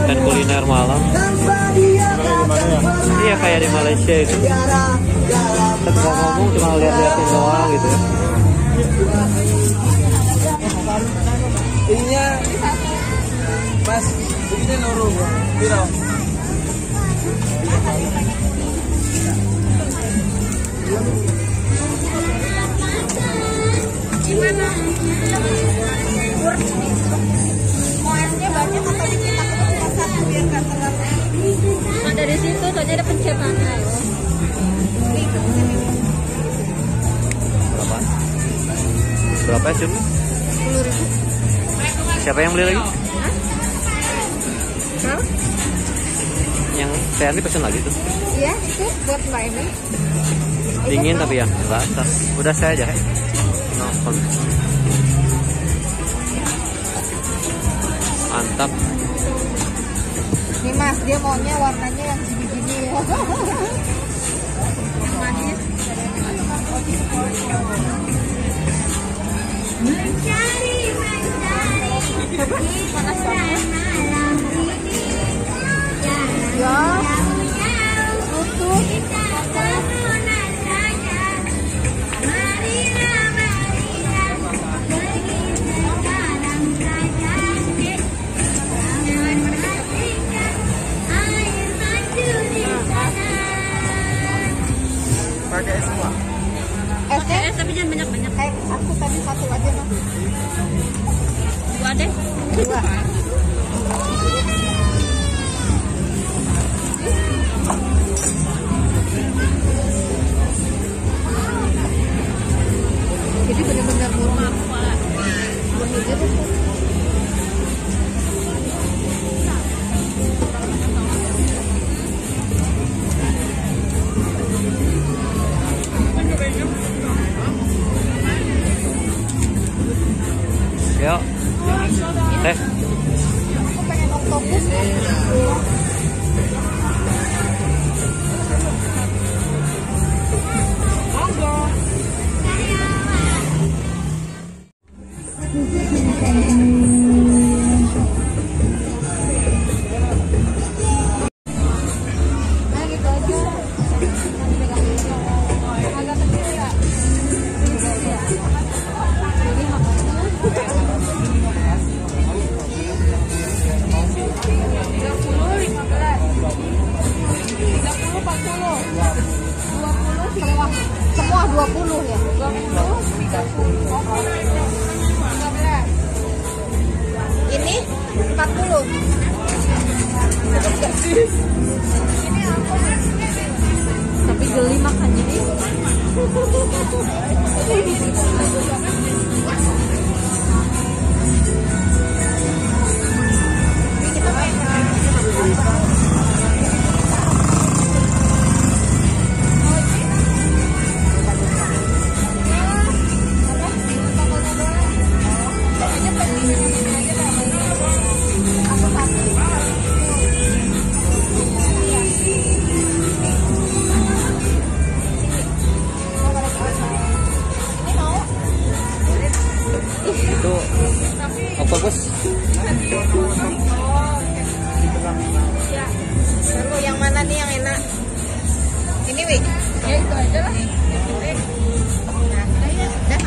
konten kuliner malam. Iya kayak di Malaysia itu. Kita nggak ngomong, cuma lihat-liatin doang gitu ya. Ininya Mas, begini nurung, Biro. Gimana? Moesnya banyak atau dicetak satu biar nggak terlalu? Ada di situ, soalnya ada pencetannya. Berapa ya cuma? 10.000. Siapa yang beli lagi? Hah? Yang saya ini pesen lagi tuh. Iya, itu buat Mbak Emi. Dingin tapi ya enggak. Udah saya aja. Nonton. Mantap. Nih Mas, dia maunya warnanya yang gini-gini. Yang manis. Panas banget. Ya, tutup. Pakai semua. Esnya tapi jangan banyak-banyak. Kayak aku tadi satu aja Mas. Dua deh. Dua. Jadi benar-benar murah. Buah hijau. Yuk. Teh. Aku pengen oktopus. Semua 20 ya? 20, 30, 15. Ini 40. Ini apa? Tapi geli makan jadi. Ini kita main. Itu oktopus. Ya, baru yang mana nih yang enak? Ini Wi? Ya itu aja lah. Nah, dah.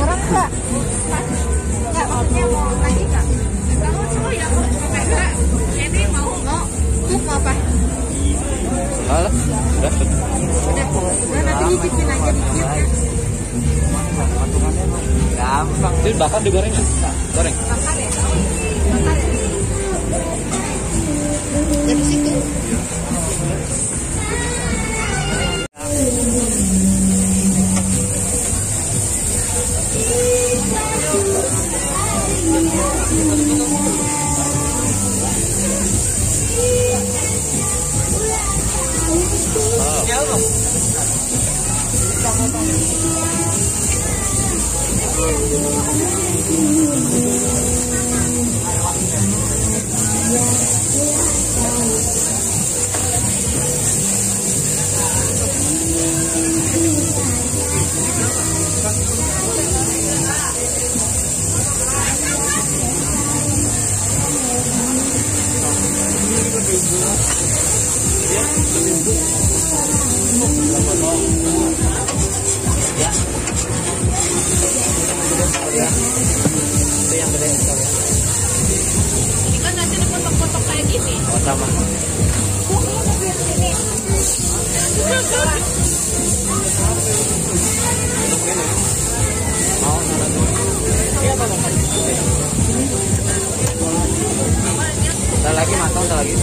Kurang enggak? Enggak, maksudnya mau lagi enggak? Kamu yang mau enggak? Ini mau tuh mau apa? Alah, udah. Udah nanti cicipin aja dikit ya. Gampang. Jadi bakar digoreng ya? Goreng. Bakar ya? Bakar ya? Dari situ. Ya. Itu yang gede sekalian. Ini kan nanti dipotong-potong kayak gini. Oh, sama. Entar lagi matang, entar lagi.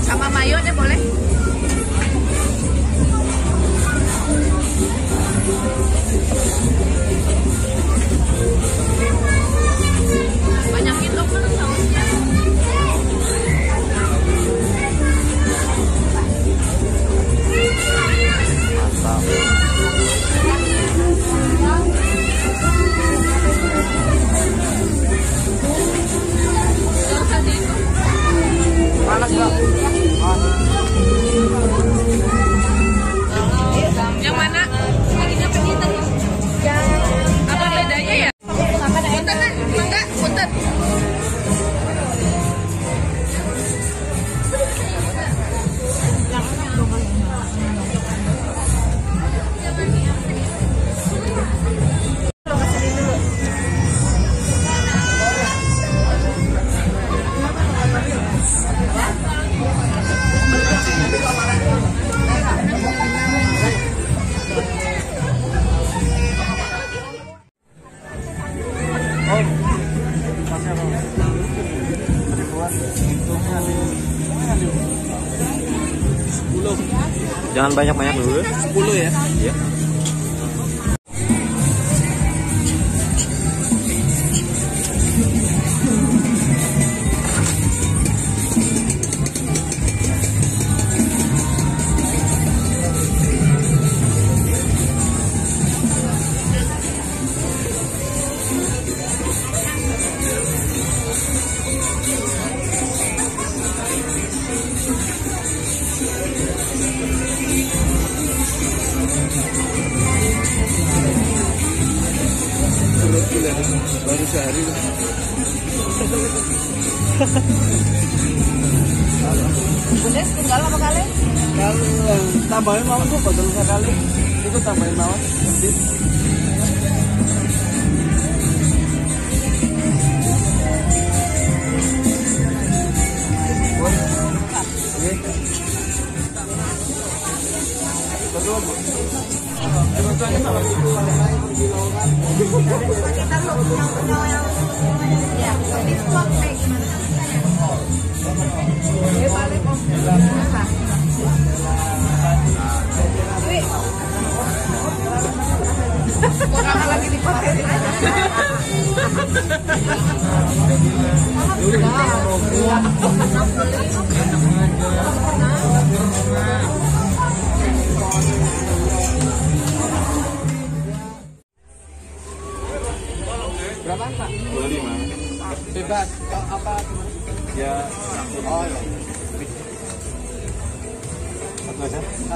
Sama mayo deh boleh. Banyakin dong sausnya. Mantap. Panas nggak? Yang mana? Dagingnya penyitan. Apa bedanya ya? Punten, enggak, punten. Jangan banyak-banyak dulu. 10 ya? Iya. Baru sehari. Udah tinggal apa kali? Kalau tambahin mawar tuh betul sekali. Itu tambahin mawar. Mas ya?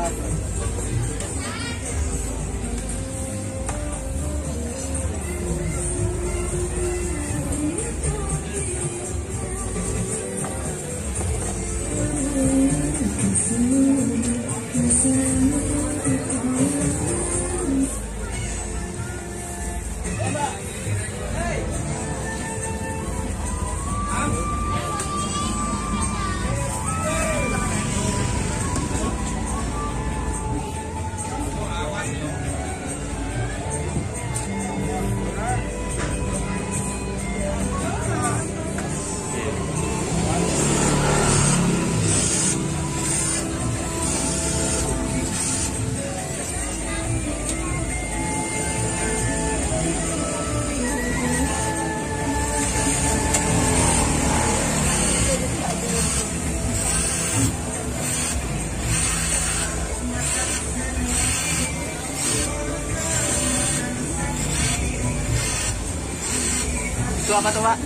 Itu apa tuh, Pak?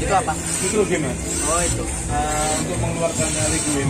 Itu apa? Itu game Mas. Oh, itu. Untuk mengeluarkan liquid.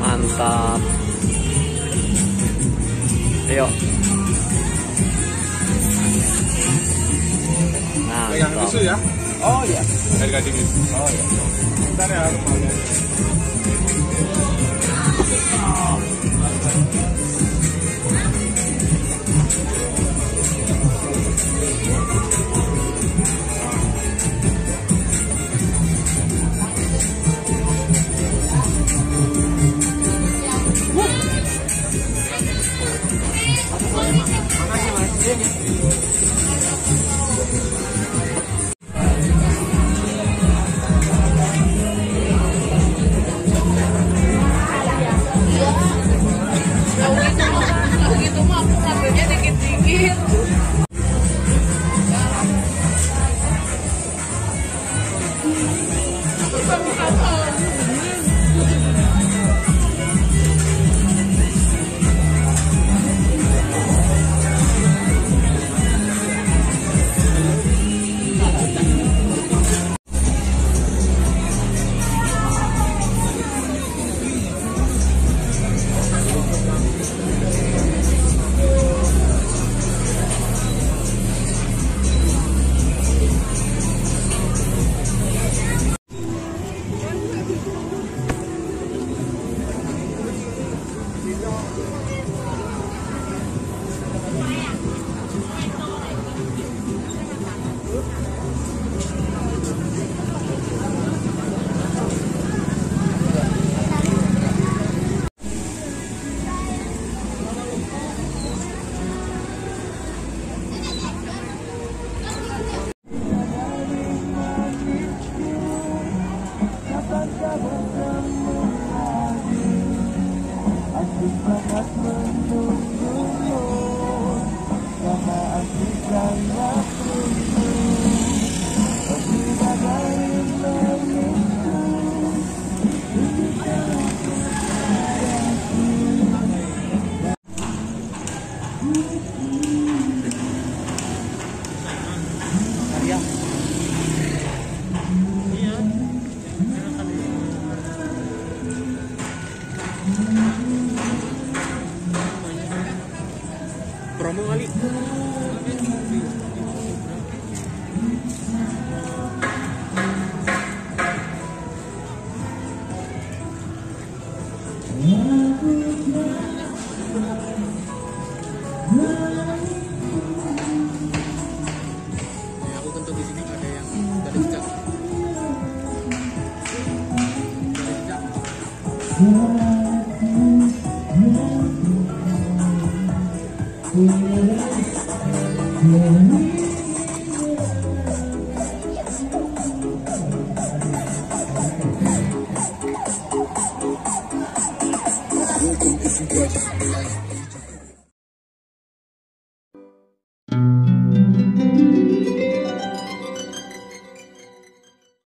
Mantap. Ayo. Nah, Yang mantap. susu ya? Oh iya. Dari gading itu. Oh iya. Bentar ya, rumahnya. Makasih Mas. Kalau gitu mah aku ngambilnya dikit-dikit. Promo kali. Aku kentuk di sini ada yang dari jejak. Dari jejak. Welcome if you got